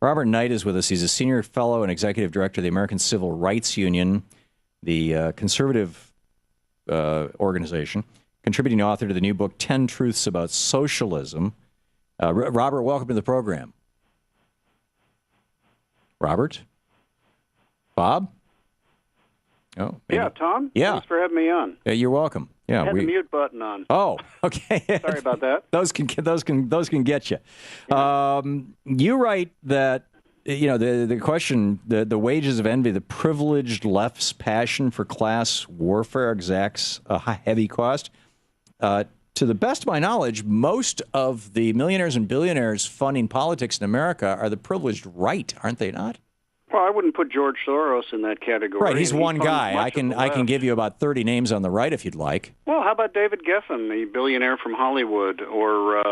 Robert Knight is with us. He's a senior fellow and executive director of the American Civil Rights Union, the conservative organization, contributing author to the new book, 10 Truths About Socialism. Robert, welcome to the program. Robert? Bob? Oh, maybe. Yeah, Tom? Yeah. Thanks for having me on. You're welcome. Yeah, I had the mute button on. Oh, okay. Sorry about that. Those can get you. Yeah. You write that the question, the wages of envy, the privileged left's passion for class warfare exacts a heavy cost. To the best of my knowledge, most of the millionaires and billionaires funding politics in America are the privileged right, aren't they not? Well, I wouldn't put George Soros in that category. Right, he's one guy. I can can give you about 30 names on the right if you'd like. Well, how about David Geffen, the billionaire from Hollywood, or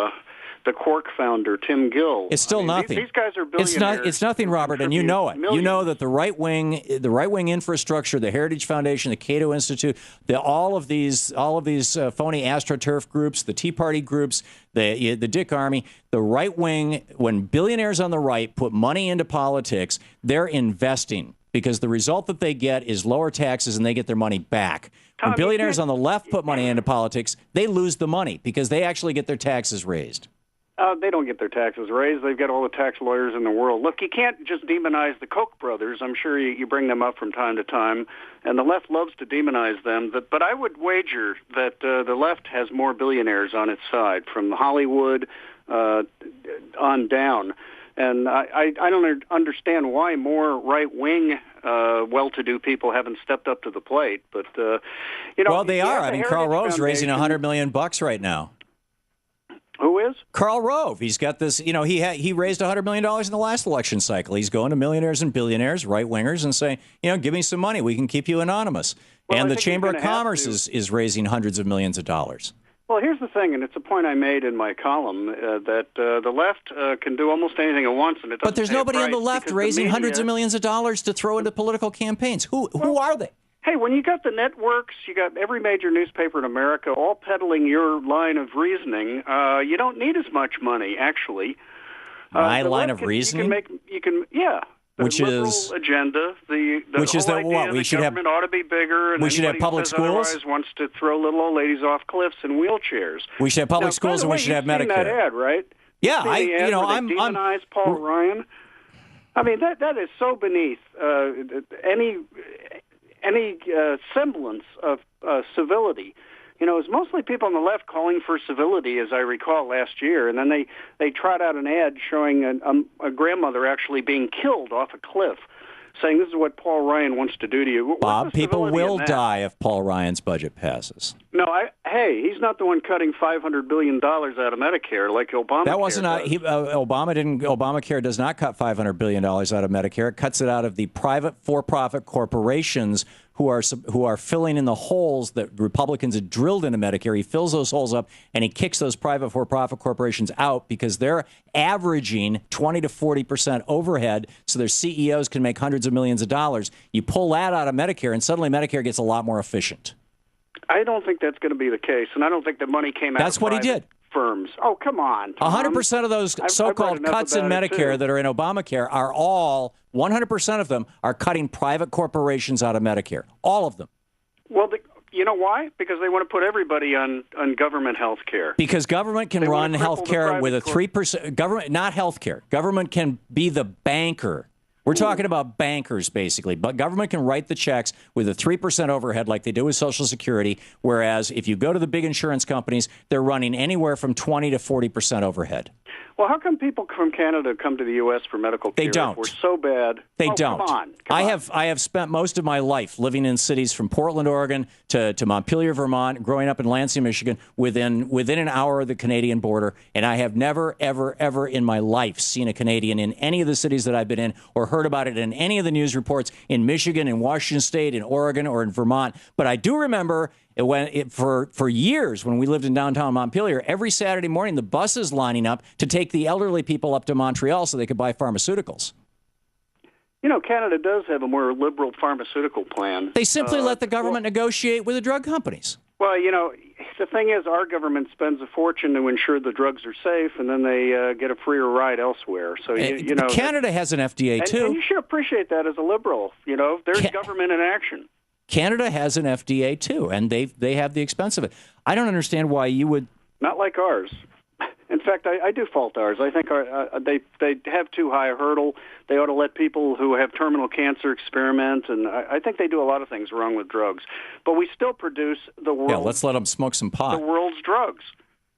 the Quark founder, Tim Gill? It's still nothing. These guys are billionaires. It's nothing, Robert, and you know it. Millions. You know that the right wing infrastructure, the Heritage Foundation, the Cato Institute, all of these phony AstroTurf groups, the Tea Party groups, the Dick Army, the right wing. When billionaires on the right put money into politics, they're investing because the result that they get is lower taxes and they get their money back. When billionaires on the left put money into politics, they lose the money because they actually get their taxes raised. They don't get their taxes raised. They've got all the tax lawyers in the world. Look, you can't just demonize the Koch brothers. I'm sure you bring them up from time to time, and the left loves to demonize them. But I would wager that the left has more billionaires on its side, from Hollywood on down. And I don't understand why more right-wing, well-to-do people haven't stepped up to the plate. But well, they are. I mean, Karl Rove's raising $100 million right now. Who is? Karl Rove. He's got this, he raised $100 million in the last election cycle. He's going to millionaires and billionaires, right-wingers, and saying, give me some money. We can keep you anonymous. Well, and the Chamber of Commerce is raising hundreds of millions of dollars. Well, here's the thing, and it's a point I made in my column, that the left can do almost anything it wants, and it doesn't. But there's nobody on the left raising hundreds of millions of dollars to throw into political campaigns. Who are they? Hey, when you got the networks, you got every major newspaper in America all peddling your line of reasoning. You don't need as much money, actually. My line of reasoning? Which is agenda. Which is that what we should government ought to be bigger. And we should have public schools. Otherwise wants to throw little old ladies off cliffs in wheelchairs. We should have public schools, and we should have Medicare. That ad, right? Yeah, I'm demonize Paul Ryan. I mean, that is so beneath any semblance of civility. It was mostly people on the left calling for civility, as I recall last year, and then they trot out an ad showing a grandmother actually being killed off a cliff, saying this is what Paul Ryan wants to do to you. Bob, people will die if Paul Ryan's budget passes. No, he's not the one cutting $500 billion out of Medicare like Obama. That wasn't Obamacare does not cut $500 billion out of Medicare. It cuts it out of the private for-profit corporations who are filling in the holes that Republicans had drilled into Medicare. He fills those holes up, and he kicks those private for-profit corporations out because they're averaging 20 to 40% overhead, so their CEOs can make hundreds of millions of dollars. You pull that out of Medicare, and suddenly Medicare gets a lot more efficient. I don't think that's going to be the case, and I don't think the money came out That's of what he did. Firms. Oh, come on, Tom. 100% of those so-called cuts in Medicare that are in Obamacare are all, 100% of them are cutting private corporations out of Medicare. All of them. Well, you know why? Because they want to put everybody on government health care. Because government can run health care with a 3%. Government, not health care. Government can be the banker. We're talking about bankers, basically. But government can write the checks with a 3% overhead like they do with Social Security, whereas if you go to the big insurance companies, they're running anywhere from 20 to 40% overhead. Well, how come people from Canada come to the U.S. for medical care? They don't. We're so bad. They don't. Come on. I have spent most of my life living in cities from Portland, Oregon, to Montpelier, Vermont, growing up in Lansing, Michigan, within an hour of the Canadian border, and I have never, ever, ever in my life seen a Canadian in any of the cities that I've been in or heard about it in any of the news reports in Michigan, in Washington State, in Oregon, or in Vermont. But I do remember for years when we lived in downtown Montpelier, every Saturday morning the buses lining up to take the elderly people up to Montreal so they could buy pharmaceuticals. Canada does have a more liberal pharmaceutical plan. They simply let the government negotiate with the drug companies. Well, the thing is, our government spends a fortune to ensure the drugs are safe, and then they get a freer ride elsewhere. So you know, Canada has an FDA too, and you should appreciate that as a liberal. You know, there's government in action. Canada has an FDA too, and they have the expense of it. I don't understand why you would. Not like ours. In fact, I do fault ours. I think they have too high a hurdle. They ought to let people who have terminal cancer experiment, and I think they do a lot of things wrong with drugs. But we still produce the world's... Yeah, let's let them smoke some pot. The world's drugs.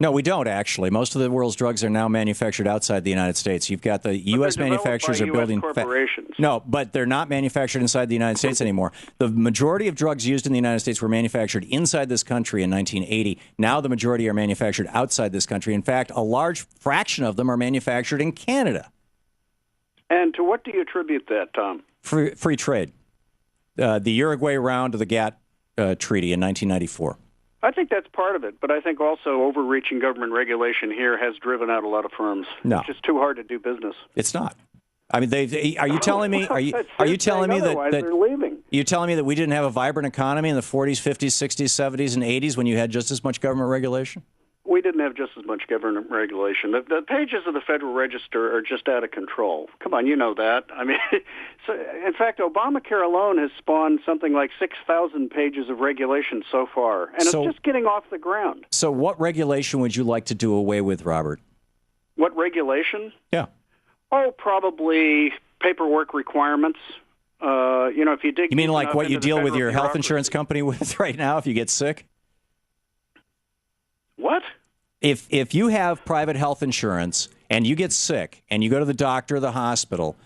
No, we don't, actually. Most of the world's drugs are now manufactured outside the United States. You've got the U.S. manufacturers are building... corporations. No, but they're not manufactured inside the United States anymore. The majority of drugs used in the United States were manufactured inside this country in 1980. Now the majority are manufactured outside this country. In fact, a large fraction of them are manufactured in Canada. And to what do you attribute that, Tom? Free trade. The Uruguay round of the GATT Treaty in 1994. I think that's part of it, but I think also overreaching government regulation here has driven out a lot of firms. No. It's just too hard to do business. It's not. I mean, are you telling me? Are you telling me that they're leaving? You're telling me that we didn't have a vibrant economy in the 40s, 50s, 60s, 70s, and 80s when you had just as much government regulation? We didn't have just as much government regulation. The pages of the Federal Register are just out of control. Come on, you know that. I mean, so, in fact, Obamacare alone has spawned something like 6,000 pages of regulation so far, and it's just getting off the ground. So what regulation would you like to do away with, Robert? What regulation? Yeah. Oh, probably paperwork requirements. You know, if you dig... You mean like what you deal with your health insurance company with right now if you get sick? What? If you have private health insurance and you get sick and you go to the doctor or the hospital,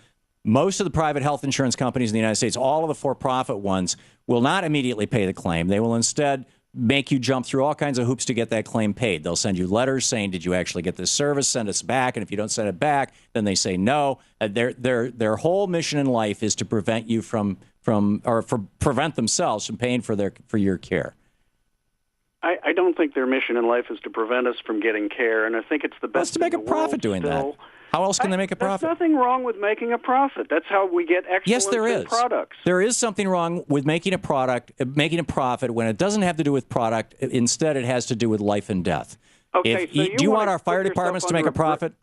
most of the private health insurance companies in the United States, all of the for-profit ones, will not immediately pay the claim. They will instead make you jump through all kinds of hoops to get that claim paid. They'll send you letters saying, did you actually get this service? Send us back. And if you don't send it back, then they say no. Their whole mission in life is to prevent you prevent themselves from paying for your care. I don't think their mission in life is to prevent us from getting care, and I think it's the best. That's to make a profit doing that. How else can they make a profit? There's nothing wrong with making a profit. That's how we get excellence in products. There is something wrong with making a profit when it doesn't have to do with product. Instead, it has to do with life and death. Okay, do you want our fire departments to make a profit?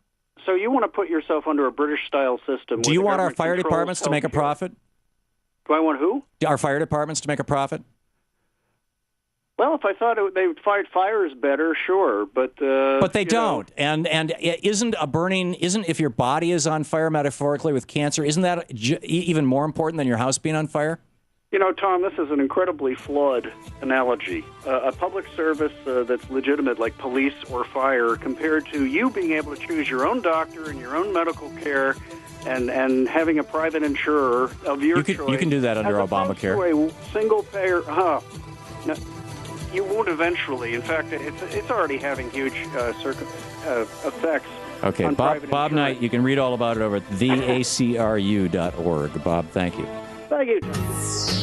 So you want to put yourself under a British-style system? Do you want our fire departments to make a profit? Do I want who? Our fire departments to make a profit? Well, if I thought they would fight fires better, sure, but they don't. And isn't if your body is on fire metaphorically with cancer, isn't that even more important than your house being on fire? You know, Tom, this is an incredibly flawed analogy. A public service that's legitimate, like police or fire, compared to you being able to choose your own doctor and your own medical care, and having a private insurer of your choice. You can do that under Obamacare. To a single payer. No, you won't eventually. In fact, it's already having huge effects. Okay, Bob Knight, you can read all about it over at theacru.org. Bob, thank you. Thank you, Tom.